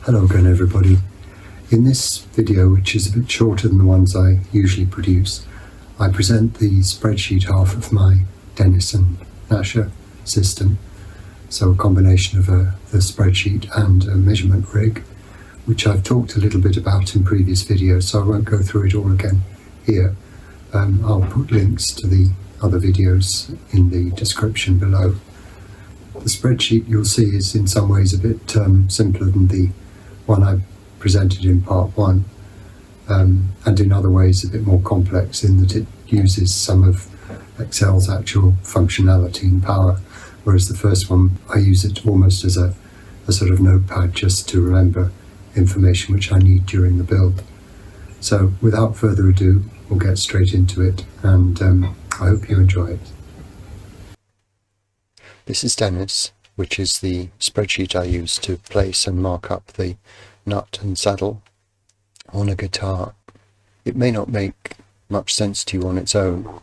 Hello again everybody. In this video, which is a bit shorter than the ones I usually produce, I present the spreadsheet half of my Dennis and GNASHER system. So a combination of the spreadsheet and a measurement rig, which I've talked a little bit about in previous videos, so I won't go through it all again here. I'll put links to the other videos in the description below. The spreadsheet you'll see is in some ways a bit simpler than the one I presented in part 1, and in other ways a bit more complex in that it uses some of Excel's actual functionality and power, whereas the first one I use it almost as a sort of notepad just to remember information which I need during the build. So without further ado, we'll get straight into it, and I hope you enjoy it. This is Dennis, which is the spreadsheet I use to place and mark up the nut and saddle on a guitar. It may not make much sense to you on its own,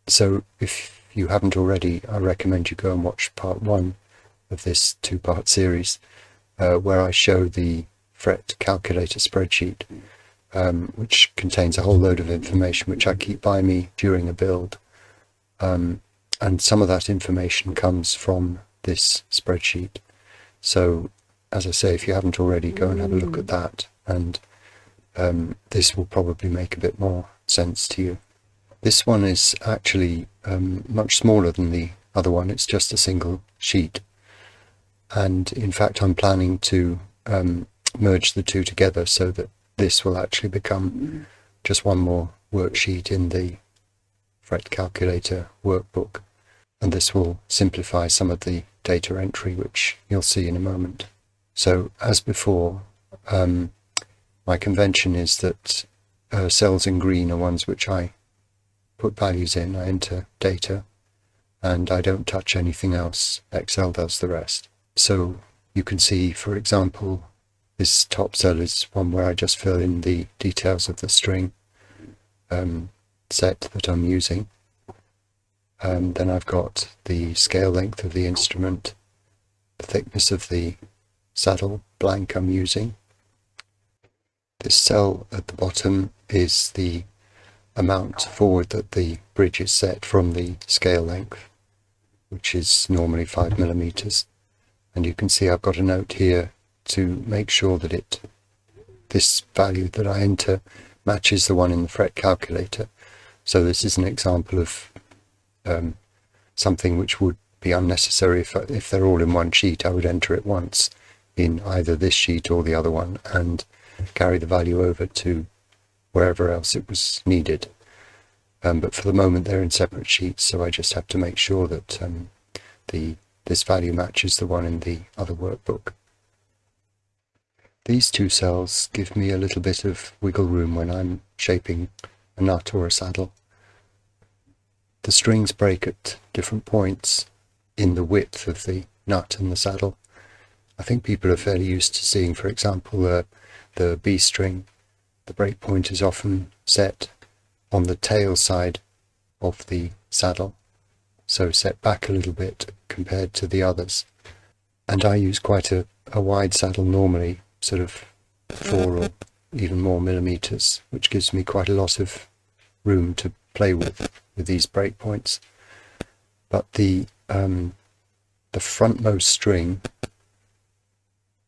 so if you haven't already, I recommend you go and watch part 1 of this 2-part series, where I show the fret calculator spreadsheet, which contains a whole load of information which I keep by me during a build. And some of that information comes from this spreadsheet. So, as I say, if you haven't already, go and have a look at that, and this will probably make a bit more sense to you. This one is actually much smaller than the other one. It's just a single sheet. And in fact, I'm planning to merge the two together so that this will actually become just one more worksheet in the fret calculator workbook. And this will simplify some of the data entry, which you'll see in a moment. So, as before, my convention is that cells in green are ones which I put values in, I enter data, and I don't touch anything else. Excel does the rest. So you can see, for example, this top cell is one where I just fill in the details of the string set that I'm using. Then I've got the scale length of the instrument, the thickness of the saddle blank I'm using. This cell at the bottom is the amount forward that the bridge is set from the scale length, which is normally 5mm. And you can see I've got a note here to make sure that this value that I enter matches the one in the fret calculator. So this is an example of something which would be unnecessary if they're all in one sheet. I would enter it once in either this sheet or the other one and carry the value over to wherever else it was needed. But for the moment they're in separate sheets, so I just have to make sure that this value matches the one in the other workbook. These two cells give me a little bit of wiggle room when I'm shaping a nut or a saddle. The strings break at different points in the width of the nut and the saddle. I think people are fairly used to seeing, for example, the B string. The break point is often set on the tail side of the saddle, so set back a little bit compared to the others. And I use quite a wide saddle normally, sort of 4 or even more millimeters, which gives me quite a lot of room to play with these breakpoints. But the frontmost string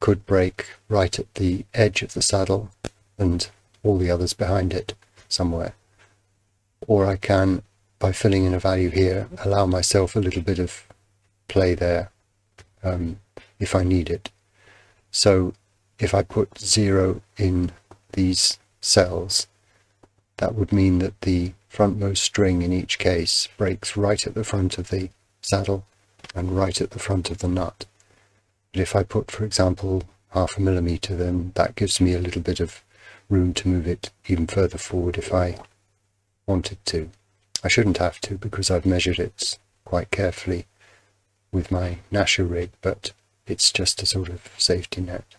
could break right at the edge of the saddle and all the others behind it somewhere. Or I can, by filling in a value here, allow myself a little bit of play there if I need it. So if I put 0 in these cells, that would mean that the frontmost string in each case breaks right at the front of the saddle and right at the front of the nut. But if I put, for example, 0.5 millimeter, then that gives me a little bit of room to move it even further forward if I wanted to. I shouldn't have to, because I've measured it quite carefully with my GNASHER rig, but it's just a sort of safety net.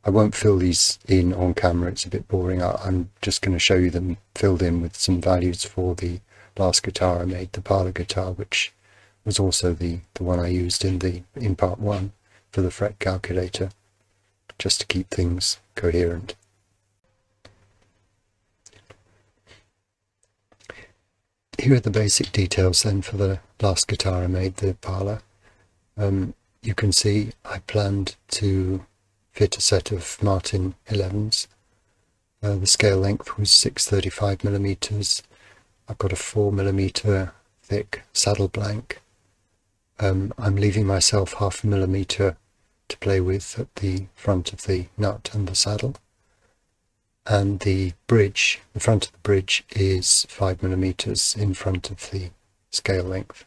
I won't fill these in on camera, it's a bit boring. I'm just going to show you them filled in with some values for the last guitar I made, the parlour guitar, which was also the one I used in part 1 for the fret calculator. just to keep things coherent. Here are the basic details then for the last guitar I made, the Parlour. You can see I planned to fit a set of Martin 11s. The scale length was 635mm. I've got a 4mm thick saddle blank. I'm leaving myself 0.5mm to play with at the front of the nut and the saddle. And the bridge, the front of the bridge, is 5mm in front of the scale length.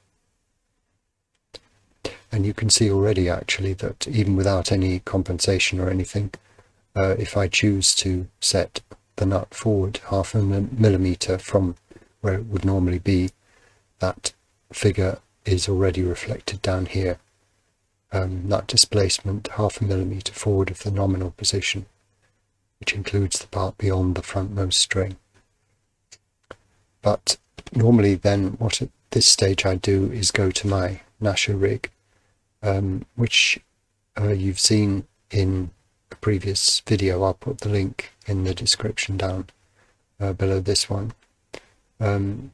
And you can see already actually that even without any compensation or anything, if I choose to set the nut forward 0.5mm from where it would normally be, that figure is already reflected down here. Nut displacement 0.5mm forward of the nominal position, which includes the part beyond the frontmost string. But normally then what at this stage I do is go to my GNASHER rig, which you've seen in a previous video. I'll put the link in the description down below this one. And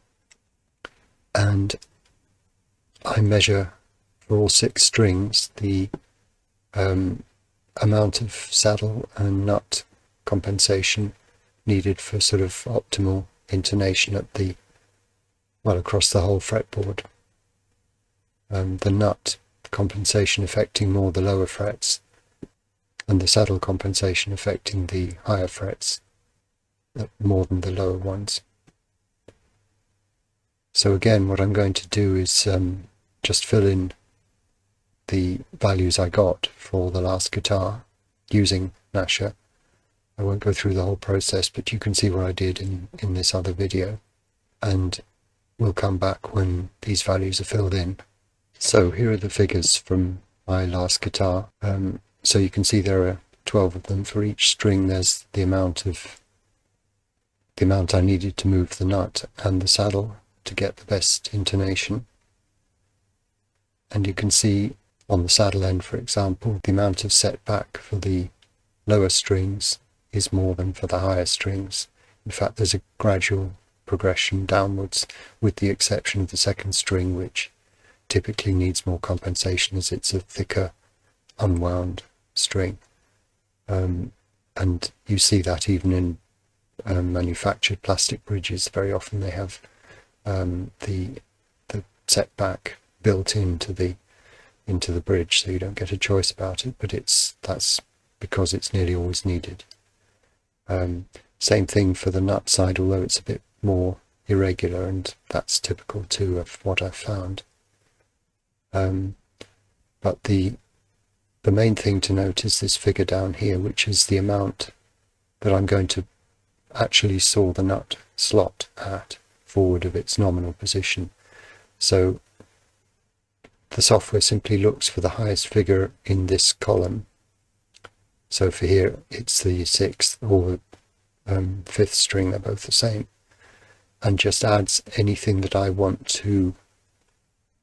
I measure for all 6 strings the amount of saddle and nut compensation needed for sort of optimal intonation at the, well, across the whole fretboard. The nut compensation affecting more the lower frets, and the saddle compensation affecting the higher frets more than the lower ones. So again, what I'm going to do is just fill in the values I got for the last guitar using GNASHER. I won't go through the whole process, but you can see what I did in this other video, and we'll come back when these values are filled in. So here are the figures from my last guitar. So you can see there are 12 of them. For each string there's the amount I needed to move the nut and the saddle to get the best intonation. And you can see on the saddle end, for example, the amount of setback for the lower strings is more than for the higher strings. In fact, there's a gradual progression downwards, with the exception of the second string, which typically needs more compensation as it's a thicker, unwound string. And you see that even in manufactured plastic bridges. Very often they have the setback built into the bridge, so you don't get a choice about it, but that's because it's nearly always needed. Same thing for the nut side, although it's a bit more irregular, and that's typical too of what I've found. But the main thing to note is this figure down here, which is the amount that I'm going to actually saw the nut slot at forward of its nominal position. So the software simply looks for the highest figure in this column. So for here it's the 6th or 5th string, they're both the same, and just adds anything that I want to,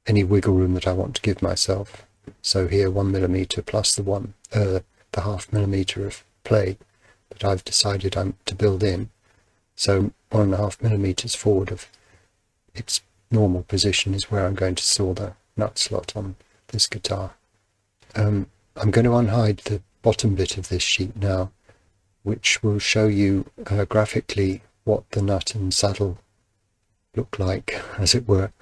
any wiggle room that I want to give myself. So here 1mm plus the 0.5mm of play that I've decided I'm to build in. So 1.5mm forward of its normal position is where I'm going to saw the nut slot on this guitar. I'm going to unhide the bottom bit of this sheet now, which will show you graphically what the nut and saddle look like, as it were,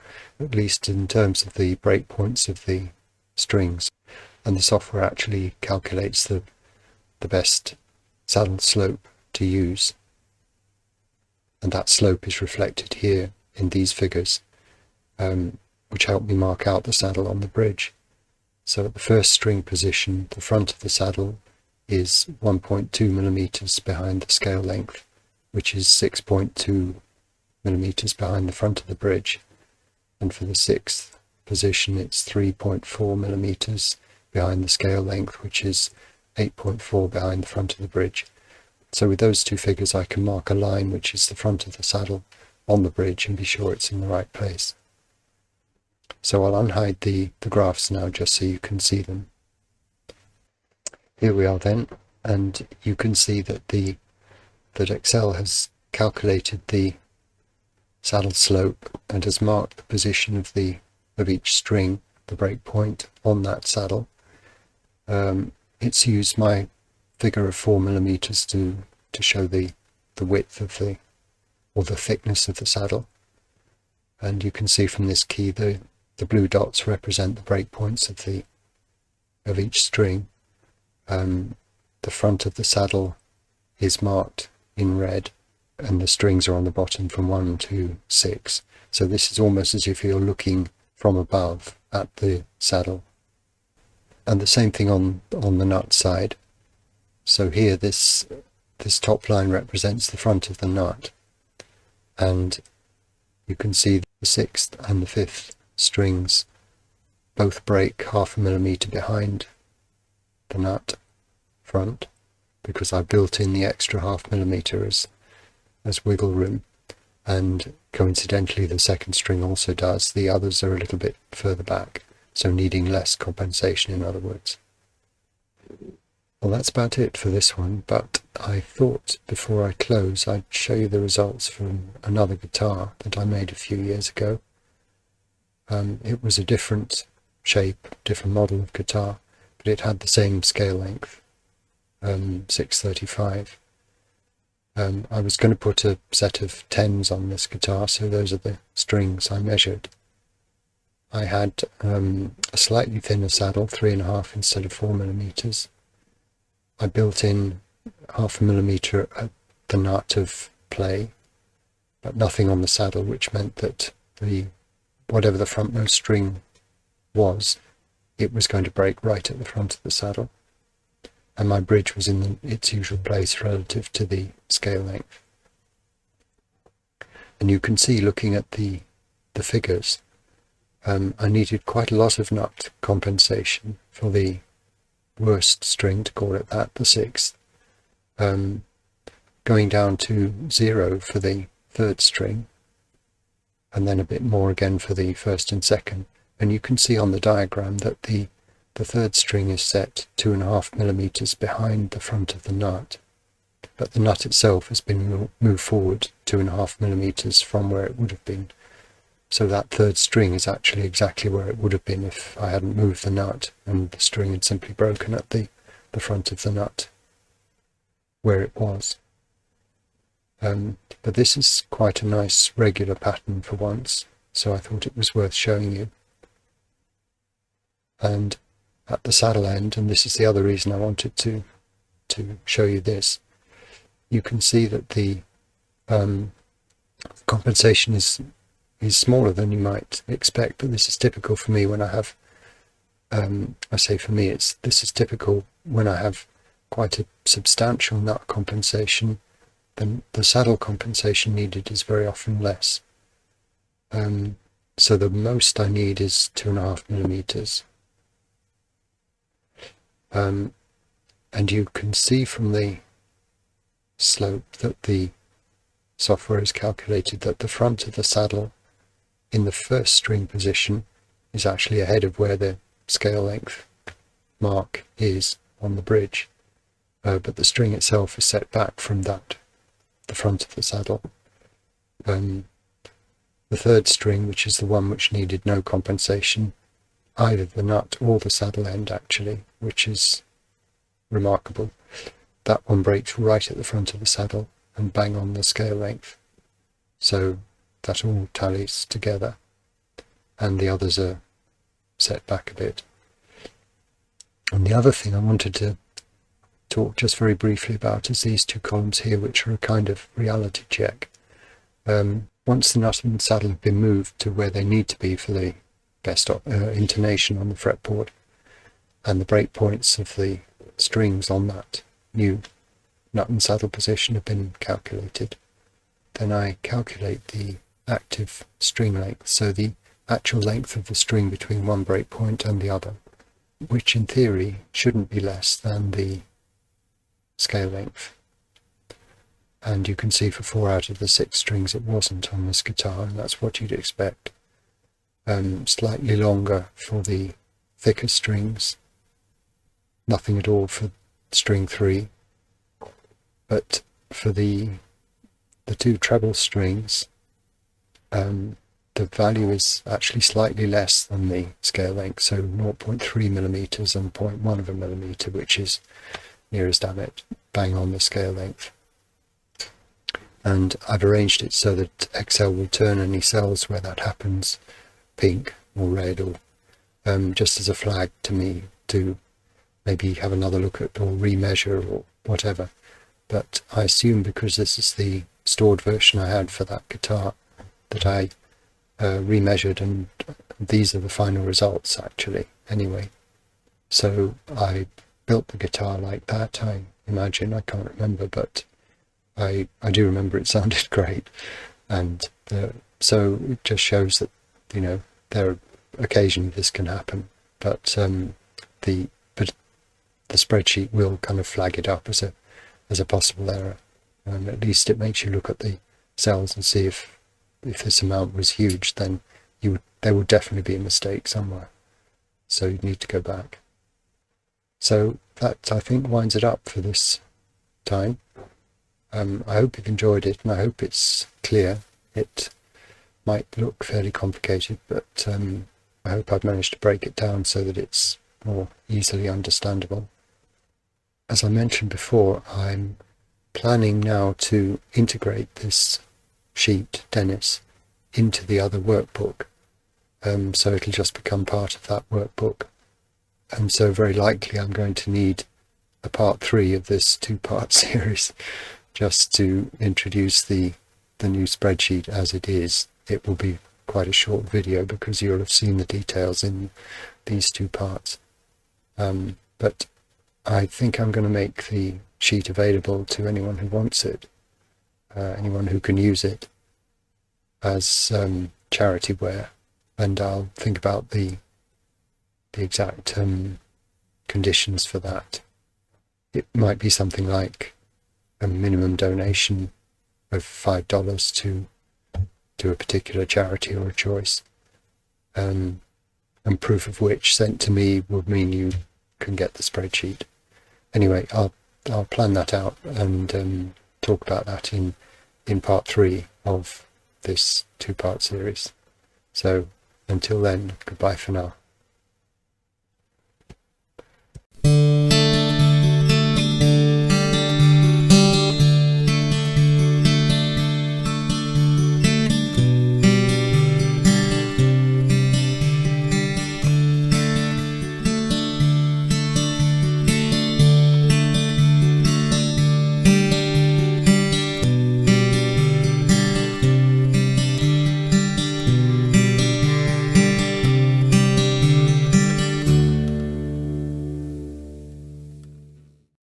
at least in terms of the breakpoints of the strings. And the software actually calculates the best saddle slope to use, and that slope is reflected here in these figures, which help me mark out the saddle on the bridge. So at the first string position, the front of the saddle is 1.2mm behind the scale length, which is 6.2mm behind the front of the bridge. And for the 6th position, it's 3.4mm behind the scale length, which is 8.4 behind the front of the bridge. So with those two figures I can mark a line which is the front of the saddle on the bridge and be sure it's in the right place. So I'll unhide the graphs now just so you can see them. Here we are then. and you can see that that Excel has calculated the saddle slope and has marked the position of each string, the breakpoint on that saddle. It's used my figure of 4mm to show the width of or the thickness of the saddle, and you can see from this key the blue dots represent the breakpoints of each string. The front of the saddle is marked in red, and the strings are on the bottom from 1 to 6. So this is almost as if you're looking from above at the saddle. And the same thing on the nut side. So here this top line represents the front of the nut, and you can see the 6th and the 5th strings both break 0.5mm behind the nut front, because I built in the extra 0.5mm as wiggle room, and coincidentally the second string also does. The others are a little bit further back, so needing less compensation, in other words. Well, that's about it for this one, but I thought before I close I'd show you the results from another guitar that I made a few years ago. It was a different shape, different model of guitar, but it had the same scale length, 635. I was going to put a set of 10s on this guitar, so those are the strings I measured. I had a slightly thinner saddle, 3.5 instead of 4mm. I built in 0.5mm at the nut of play, but nothing on the saddle, which meant that whatever the frontmost string was, it was going to break right at the front of the saddle. And my bridge was in its usual place relative to the scale length. And you can see, looking at the figures, I needed quite a lot of nut compensation for the worst string, to call it that, the 6th, going down to 0 for the 3rd string, and then a bit more again for the 1st and 2nd. And you can see on the diagram that the 3rd string is set 2.5mm behind the front of the nut, but the nut itself has been moved forward 2.5mm from where it would have been. So that 3rd string is actually exactly where it would have been if I hadn't moved the nut and the string had simply broken at the front of the nut where it was. But this is quite a nice regular pattern for once, so I thought it was worth showing you. And at the saddle end, and this is the other reason I wanted to show you this, you can see that the compensation is smaller than you might expect, but this is typical for me when I have, I say for me, this is typical when I have quite a substantial nut compensation. Then the saddle compensation needed is very often less. So the most I need is 2.5mm. And you can see from the slope that the software has calculated that the front of the saddle in the 1st string position is actually ahead of where the scale length mark is on the bridge, but the string itself is set back from the front of the saddle. The 3rd string, which is the one which needed no compensation, either the nut or the saddle end actually, which is remarkable, that one breaks right at the front of the saddle and bang on the scale length. So that all tallies together, and the others are set back a bit. And the other thing I wanted to talk just very briefly about is these 2 columns here, which are a kind of reality check. Once the nut and saddle have been moved to where they need to be for the best intonation on the fretboard, and the breakpoints of the strings on that new nut and saddle position have been calculated, then I calculate the active string length, so the actual length of the string between one breakpoint and the other, which in theory shouldn't be less than the scale length. And you can see for 4 out of the 6 strings it wasn't on this guitar, and that's what you'd expect. Slightly longer for the thicker strings, nothing at all for string 3, but for the two treble strings, the value is actually slightly less than the scale length, so 0.3 millimeters and 0.1 of a millimeter, which is near as damn it bang on the scale length. And I've arranged it so that Excel will turn any cells where that happens pink or red, or just as a flag to me to maybe have another look at or remeasure or whatever. But I assume because this is the stored version I had for that guitar that I remeasured, and these are the final results actually anyway. So I built the guitar like that, I imagine. I can't remember, but I do remember it sounded great. And so it just shows that, you know, there occasionally this can happen, but the spreadsheet will kind of flag it up as a possible error, and at least it makes you look at the cells and see if this amount was huge, then there would definitely be a mistake somewhere, so you'd need to go back. So that, I think, winds it up for this time. I hope you've enjoyed it, and I hope it's clear. It might look fairly complicated, but I hope I've managed to break it down so that it's more easily understandable. As I mentioned before, I'm planning now to integrate this sheet, Dennis, into the other workbook, so it'll just become part of that workbook. And so very likely I'm going to need a part 3 of this 2-part series just to introduce the new spreadsheet as it is. It will be quite a short video because you'll have seen the details in these 2 parts. But I think I'm going to make the sheet available to anyone who wants it, anyone who can use it as charity ware, and I'll think about the exact conditions for that. It might be something like a minimum donation of $5 to a particular charity or a choice, and proof of which sent to me would mean you can get the spreadsheet. Anyway, I'll plan that out and talk about that in part 3 of this 2-part series. So until then, goodbye for now.